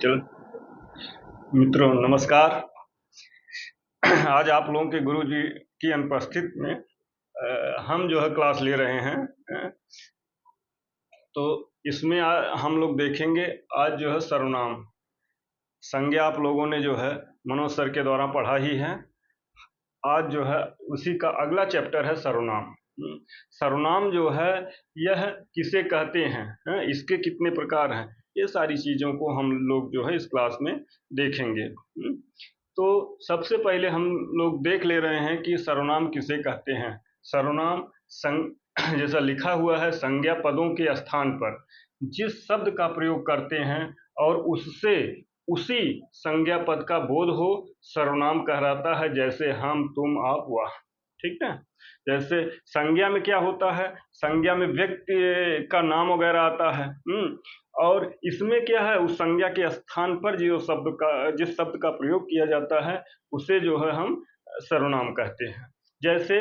चलो मित्रों नमस्कार। आज आप लोगों के गुरु जी की अनुपस्थित में हम जो है क्लास ले रहे हैं। तो इसमें हम लोग देखेंगे आज जो है सर्वनाम संज्ञा आप लोगों ने जो है मनोज सर के द्वारा पढ़ा ही है। आज जो है उसी का अगला चैप्टर है सर्वनाम। सर्वनाम जो है यह किसे कहते हैं, इसके कितने प्रकार हैं, ये सारी चीज़ों को हम लोग जो है इस क्लास में देखेंगे। तो सबसे पहले हम लोग देख ले रहे हैं कि सर्वनाम किसे कहते हैं। सर्वनाम जैसा लिखा हुआ है, संज्ञा पदों के स्थान पर जिस शब्द का प्रयोग करते हैं और उससे उसी संज्ञा पद का बोध हो, सर्वनाम कहलाता है। जैसे हम, तुम, आप, वह। ठीक है। जैसे संज्ञा में क्या होता है, संज्ञा में व्यक्ति का नाम वगैरह आता है। और इसमें क्या है, उस संज्ञा के स्थान पर जिस शब्द का प्रयोग किया जाता है उसे जो है हम सर्वनाम कहते हैं। जैसे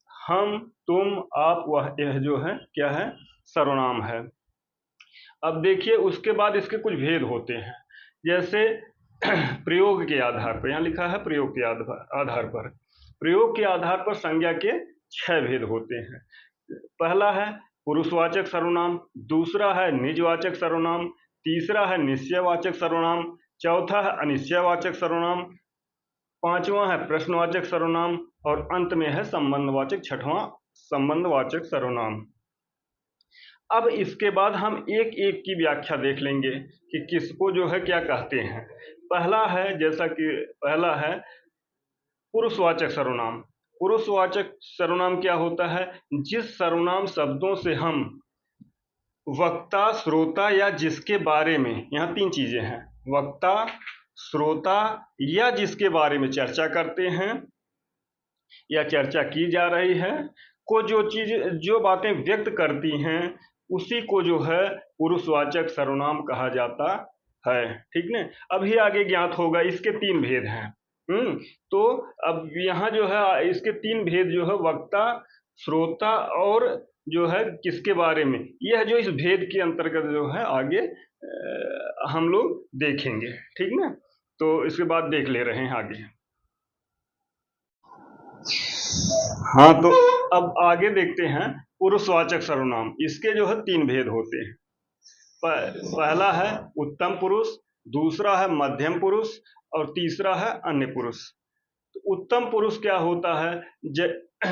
हम, तुम, आप, वह, यह जो है क्या है, सर्वनाम है। अब देखिए उसके बाद इसके कुछ भेद होते हैं। जैसे प्रयोग के आधार पर, यहाँ लिखा है प्रयोग के आधार पर। प्रयोग के आधार पर संज्ञा के 6 भेद होते हैं। पहला है पुरुषवाचक सर्वनाम, दूसरा है निजवाचक सर्वनाम, तीसरा है निश्चयवाचक सर्वनाम, चौथा है अनिश्चयवाचक सर्वनाम, पांचवा है प्रश्नवाचक सर्वनाम और अंत में है संबंधवाचक, छठवां संबंधवाचक सर्वनाम। अब इसके बाद हम एक एक की व्याख्या देख लेंगे कि किसको जो है क्या कहते हैं। पहला है पुरुषवाचक सर्वनाम। पुरुषवाचक सर्वनाम क्या होता है, जिस सर्वनाम शब्दों से हम वक्ता, श्रोता या जिसके बारे में, यहाँ 3 चीजें हैं, वक्ता, श्रोता या जिसके बारे में चर्चा करते हैं या चर्चा की जा रही है, को जो बातें व्यक्त करती हैं उसी को जो है पुरुषवाचक सर्वनाम कहा जाता है। ठीक ना। अभी आगे ज्ञात होगा इसके 3 भेद हैं। तो अब यहाँ जो है इसके 3 भेद जो है वक्ता, श्रोता और जो है किसके बारे में, यह जो इस भेद के अंतर्गत जो है आगे हम लोग देखेंगे। ठीक ना। तो इसके बाद देख ले रहे हैं आगे। हाँ, तो अब आगे देखते हैं पुरुषवाचक सर्वनाम। इसके जो है 3 भेद होते हैं। पहला है उत्तम पुरुष, दूसरा है मध्यम पुरुष और तीसरा है अन्य पुरुष। तो उत्तम पुरुष क्या होता है,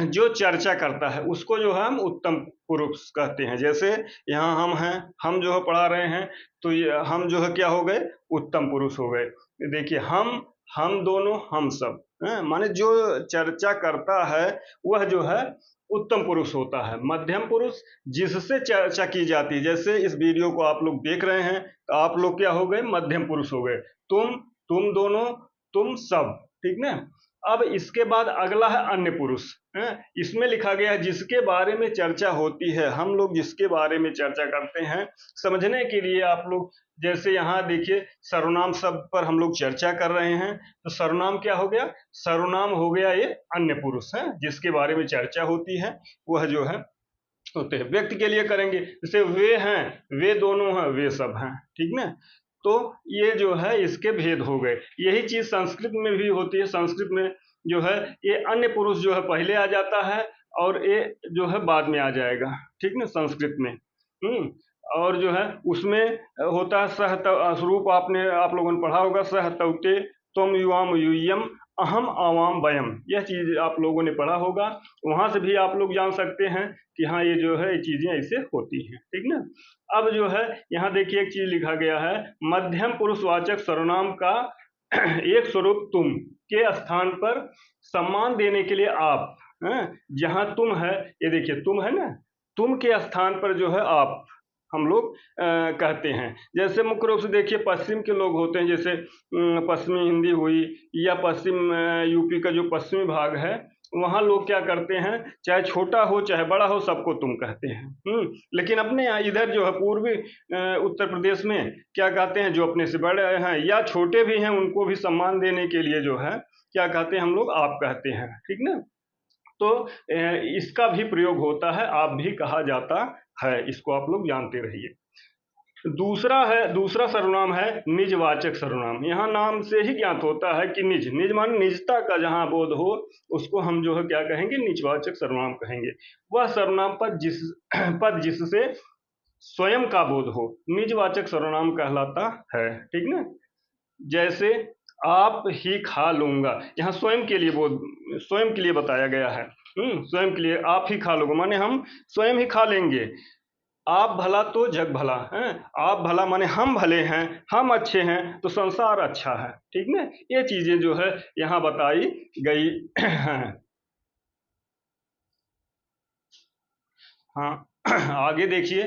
जो चर्चा करता है उसको जो है हम उत्तम पुरुष कहते हैं। जैसे यहाँ हम हैं, हम जो है पढ़ा रहे हैं, तो ये हम जो है क्या हो गए, उत्तम पुरुष हो गए। देखिए हम दोनों, हम सब, माने जो चर्चा करता है वह जो है उत्तम पुरुष होता है। मध्यम पुरुष जिससे चर्चा की जाती है, जैसे इस वीडियो को आप लोग देख रहे हैं तो आप लोग क्या हो गए, मध्यम पुरुष हो गए। तुम दोनों, तुम सब। ठीक ना। अब इसके बाद अगला है अन्य पुरुष। इसमें लिखा गया है जिसके बारे में चर्चा होती है। हम लोग जिसके बारे में चर्चा करते हैं, समझने के लिए आप लोग जैसे यहाँ देखिए सर्वनाम शब्द पर हम लोग चर्चा कर रहे हैं, तो सर्वनाम क्या हो गया, सर्वनाम हो गया ये अन्य पुरुष है, जिसके बारे में चर्चा होती है वह जो है होते हैं। व्यक्ति के लिए करेंगे, जैसे वे हैं, वे दोनों हैं, वे सब हैं। ठीक ना। तो ये जो है इसके भेद हो गए। यही चीज संस्कृत में भी होती है। संस्कृत में जो है ये अन्य पुरुष जो है पहले आ जाता है और ये जो है बाद में आ जाएगा। ठीक ना, संस्कृत में। और जो है उसमें होता है सह स्वरूप, आप लोगों ने पढ़ा होगा, सह तौते तुम युवाम यूयम अहम आवाम वयम। यह चीज आप लोगों ने पढ़ा होगा, वहां से भी आप लोग जान सकते हैं कि हाँ ये जो है ये चीजें ऐसे होती हैं। ठीक ना। अब जो है यहाँ देखिए एक चीज लिखा गया है, मध्यम पुरुषवाचक सर्वनाम का एक स्वरूप तुम के स्थान पर सम्मान देने के लिए आप, जहां तुम है, ये देखिए तुम है ना, तुम के स्थान पर जो है आप हम लोग कहते हैं। जैसे मुख्य रूप से देखिए पश्चिम के लोग होते हैं, जैसे पश्चिमी हिंदी हुई या पश्चिम यूपी का जो पश्चिमी भाग है, वहाँ लोग क्या करते हैं, चाहे छोटा हो चाहे बड़ा हो सबको तुम कहते हैं। लेकिन अपने यहाँ इधर जो है पूर्वी उत्तर प्रदेश में क्या कहते हैं, जो अपने से बड़े हैं या छोटे भी हैं उनको भी सम्मान देने के लिए जो है क्या कहते हैं, हम लोग आप कहते हैं। ठीक ना। तो इसका भी प्रयोग होता है, आप भी कहा जाता है, इसको आप लोग जानते रहिए। दूसरा सर्वनाम है निजवाचक सर्वनाम। यहाँ नाम से ही ज्ञात होता है कि निज निज माने निजता का जहाँ बोध हो, उसको हम जो है क्या कहेंगे, निजवाचक सर्वनाम कहेंगे। वह सर्वनाम पद जिससे स्वयं का बोध हो, निजवाचक सर्वनाम कहलाता है। ठीक ना। जैसे आप ही खा लूंगा, यहाँ स्वयं के लिए बताया गया है। स्वयं के लिए, आप ही खा लोगे माने हम स्वयं ही खा लेंगे। आप भला तो जग भला है, आप भला माने हम भले हैं, हम अच्छे हैं तो संसार अच्छा है। ठीक ना। ये चीजें जो है यहाँ बताई गई हैं। हाँ आगे देखिए,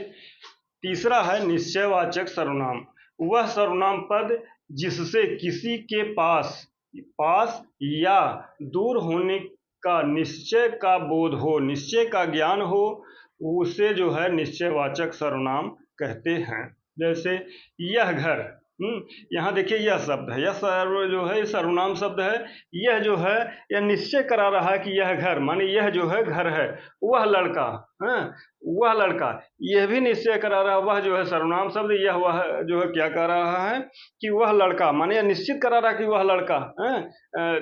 तीसरा है निश्चयवाचक सर्वनाम। वह सर्वनाम पद जिससे किसी के पास या दूर होने का निश्चय का बोध हो, निश्चय का ज्ञान हो, उसे जो है निश्चयवाचक सर्वनाम कहते हैं। जैसे यह घर, यहाँ देखिए यह शब्द है, यह जो है सर्वनाम शब्द है। यह जो है यह निश्चय करा रहा है कि यह घर माने यह जो है घर है। वह लड़का, वह लड़का, यह भी निश्चय करा रहा है। वह जो है सर्वनाम शब्द, यह वह जो है क्या कर रहा है कि वह लड़का माने यह निश्चित करा रहा है कि वह लड़का है।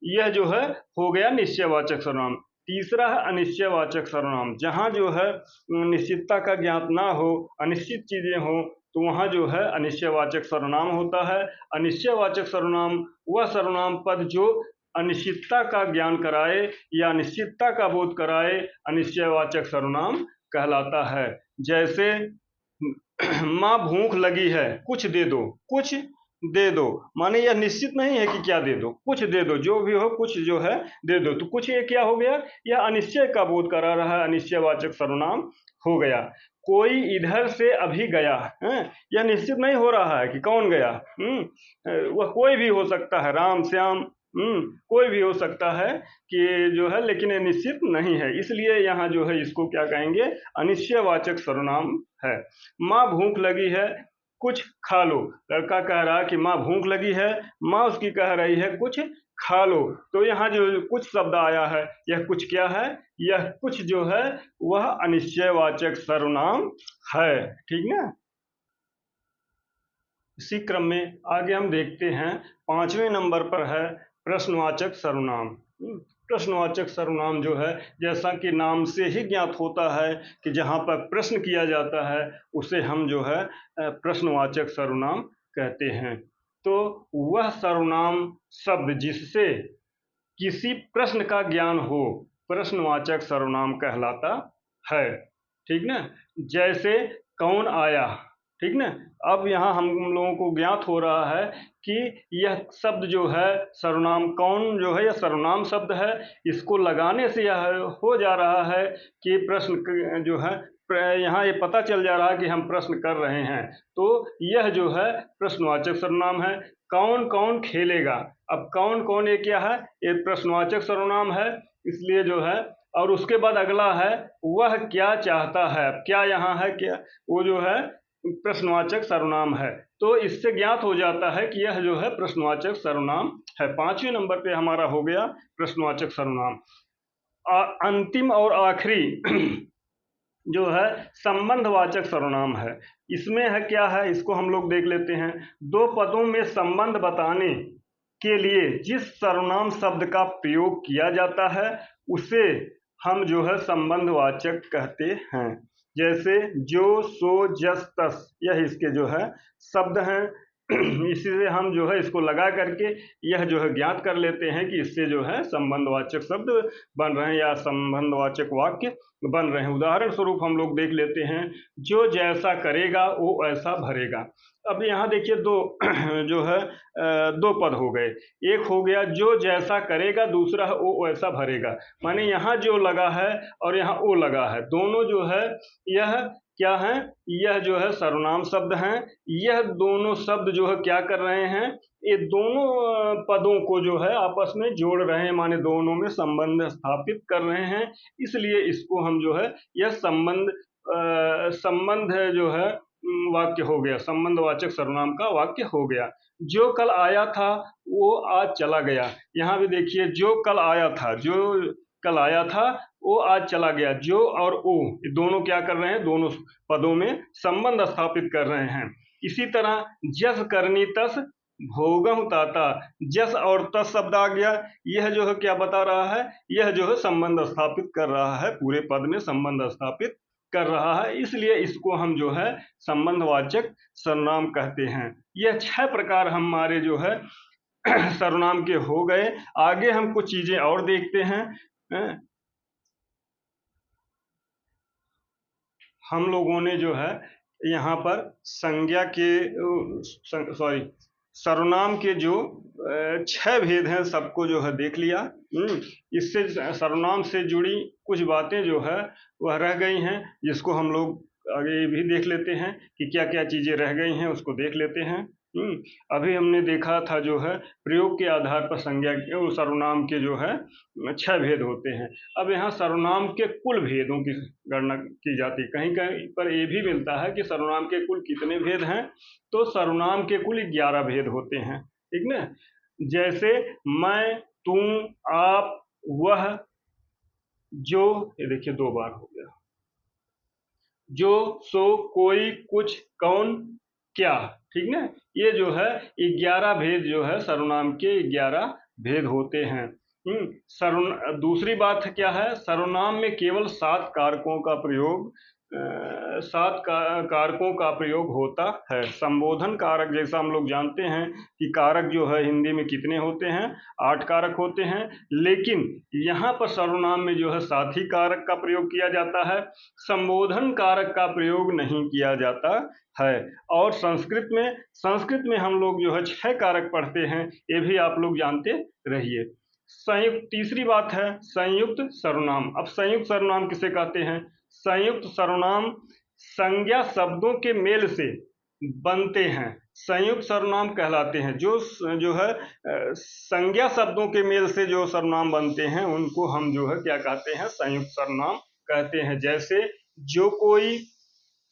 यह जो है हो गया निश्चयवाचक सर्वनाम। तीसरा है अनिश्चयवाचक सर्वनाम। जहाँ जो है निश्चितता का ज्ञात ना हो, अनिश्चित चीजें हो, तो वहाँ जो है अनिश्चयवाचक सर्वनाम होता है। अनिश्चयवाचक सर्वनाम वह सर्वनाम पद जो अनिश्चितता का ज्ञान कराए या अनिश्चितता का बोध कराए, अनिश्चयवाचक सर्वनाम कहलाता है। जैसे माँ भूख लगी है, कुछ दे दो, कुछ दे दो माने यह निश्चित नहीं है कि क्या दे दो, कुछ दे दो, जो भी हो कुछ जो है दे दो। तो कुछ ये क्या हो गया, यह अनिश्चय का बोध करा रहा है, अनिश्चयवाचक सर्वनाम हो गया। कोई इधर से अभी गया है, यह निश्चित नहीं हो रहा है कि कौन गया। वह कोई भी हो सकता है, राम श्याम, कोई भी हो सकता है कि जो है, लेकिन ये निश्चित नहीं है, इसलिए यहाँ जो है इसको क्या कहेंगे, अनिश्चयवाचक सर्वनाम है। माँ भूख लगी है, कुछ खा लो। लड़का कह रहा है कि माँ भूख लगी है, माँ उसकी कह रही है कुछ खा लो। तो यहाँ जो कुछ शब्द आया है, यह कुछ क्या है, यह कुछ जो है वह अनिश्चयवाचक सर्वनाम है। ठीक ना। इसी क्रम में आगे हम देखते हैं, 5वें नंबर पर है प्रश्नवाचक सर्वनाम। प्रश्नवाचक सर्वनाम जो है, जैसा कि नाम से ही ज्ञात होता है कि जहाँ पर प्रश्न किया जाता है, उसे हम जो है प्रश्नवाचक सर्वनाम कहते हैं। तो वह सर्वनाम शब्द जिससे किसी प्रश्न का ज्ञान हो, प्रश्नवाचक सर्वनाम कहलाता है। ठीक ना। जैसे कौन आया। ठीक ना। अब यहाँ हम लोगों को ज्ञात हो रहा है कि यह शब्द जो है सर्वनाम, कौन जो है यह सर्वनाम शब्द है। इसको लगाने से यह हो जा रहा है कि प्रश्न जो है, यहाँ ये पता चल जा रहा है कि हम प्रश्न कर रहे हैं। तो यह जो है प्रश्नवाचक सर्वनाम है। कौन कौन खेलेगा, अब कौन कौन ये क्या है, ये प्रश्नवाचक सर्वनाम है, इसलिए जो है। और उसके बाद अगला है वह क्या चाहता है। अब क्या यहाँ है, क्या वो जो है प्रश्नवाचक सर्वनाम है। तो इससे ज्ञात हो जाता है कि यह जो है प्रश्नवाचक सर्वनाम है। 5वें नंबर पे हमारा हो गया प्रश्नवाचक सर्वनाम। अंतिम और आखिरी जो है संबंधवाचक सर्वनाम है। इसमें है क्या है, इसको हम लोग देख लेते हैं। दो पदों में संबंध बताने के लिए जिस सर्वनाम शब्द का प्रयोग किया जाता है, उसे हम जो है संबंधवाचक कहते हैं। जैसे जो, सो, जस, तस, यह इसके जो है शब्द हैं। इसी से हम जो है इसको लगा करके यह जो है ज्ञात कर लेते हैं कि इससे जो है संबंधवाचक शब्द बन रहे हैं या संबंधवाचक वाक्य बन रहे हैं। उदाहरण स्वरूप हम लोग देख लेते हैं, जो जैसा करेगा वो ऐसा भरेगा। अब यहाँ देखिए दो जो है दो पद हो गए। एक हो गया जो जैसा करेगा, दूसरा है वो वैसा भरेगा। माने यहाँ जो लगा है और यहाँ वो लगा है, दोनों जो है यह क्या है, यह जो है सर्वनाम शब्द हैं। यह दोनों शब्द जो है क्या कर रहे हैं, ये दोनों पदों को जो है आपस में जोड़ रहे हैं, माने दोनों में संबंध स्थापित कर रहे हैं। इसलिए इसको हम जो है यह संबंध जो है वाक्य हो गया, संबंधवाचक सर्वनाम का वाक्य हो गया। जो कल आया था वो आज चला गया। यहाँ भी देखिए जो कल आया था, जो कल आया था वो आज चला गया। जो और ओ दोनों क्या कर रहे हैं, दोनों पदों में संबंध स्थापित कर रहे हैं। इसी तरह जस करनी तस भोगहु ताता, जस और तस शब्द आ गया, यह जो है क्या बता रहा है, यह जो है संबंध स्थापित कर रहा है, पूरे पद में संबंध स्थापित कर रहा है, इसलिए इसको हम जो है संबंधवाचक सर्वनाम कहते हैं। यह 6 प्रकार हमारे जो है सर्वनाम के हो गए। आगे हम कुछ चीजें और देखते हैं। हम लोगों ने जो है यहाँ पर संज्ञा के सर्वनाम के जो 6 भेद हैं सबको जो है देख लिया। इससे सर्वनाम से जुड़ी कुछ बातें जो है वह रह गई हैं, जिसको हम लोग आगे भी देख लेते हैं कि क्या क्या चीजें रह गई हैं, उसको देख लेते हैं। अभी हमने देखा था जो है प्रयोग के आधार पर संज्ञा सर्वनाम के जो है 6 भेद होते हैं। अब यहाँ सर्वनाम के कुल भेदों की गणना की जाती है। कहीं कहीं पर ये भी मिलता है कि सर्वनाम के कुल कितने भेद हैं, तो सर्वनाम के कुल 11 भेद होते हैं, ठीक ना। जैसे मैं, तुम, आप, वह, जो, ये देखिए 2 बार हो गया, जो, सो, कोई, कुछ, कौन, क्या, ठीक ना। ये जो है 11 भेद जो है सर्वनाम के 11 भेद होते हैं। दूसरी बात क्या है, सर्वनाम में केवल 7 कारकों का प्रयोग 7 कारकों का प्रयोग होता है। संबोधन कारक, जैसा हम लोग जानते हैं कि कारक जो है हिंदी में कितने होते हैं, 8 कारक होते हैं, लेकिन यहाँ पर सर्वनाम में जो है 7 ही कारक का प्रयोग किया जाता है। संबोधन कारक का प्रयोग नहीं किया जाता है। और संस्कृत में हम लोग जो है 6 कारक पढ़ते हैं, ये भी आप लोग जानते रहिए। संयुक्त, तीसरी बात है संयुक्त सर्वनाम। अब संयुक्त सर्वनाम किसे कहते हैं? संयुक्त सर्वनाम संज्ञा शब्दों के मेल से बनते हैं, संयुक्त सर्वनाम कहलाते हैं। जो है संज्ञा शब्दों के मेल से जो सर्वनाम बनते हैं उनको हम जो है क्या कहते हैं, संयुक्त सर्वनाम कहते हैं। जैसे जो कोई,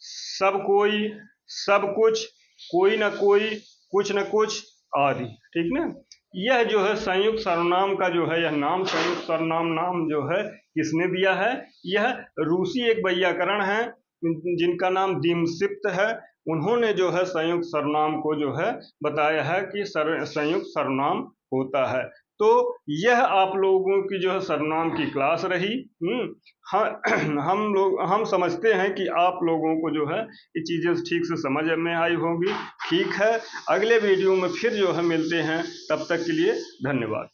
सब कोई, सब कुछ, कोई न कोई, कुछ न कुछ आदि, ठीक ना। यह जो है संयुक्त सर्वनाम का जो है यह नाम, संयुक्त सर्वनाम नाम जो है किसने दिया है? यह रूसी एक वैयाकरण है जिनका नाम दीमसिप्त है। उन्होंने जो है संयुक्त सर्वनाम को जो है बताया है कि संयुक्त सर्वनाम होता है। तो यह आप लोगों की जो है सर्वनाम की क्लास रही। हम समझते हैं कि आप लोगों को जो है ये चीज़ें ठीक से समझ में आई होंगी। ठीक है, अगले वीडियो में फिर जो है मिलते हैं, तब तक के लिए धन्यवाद।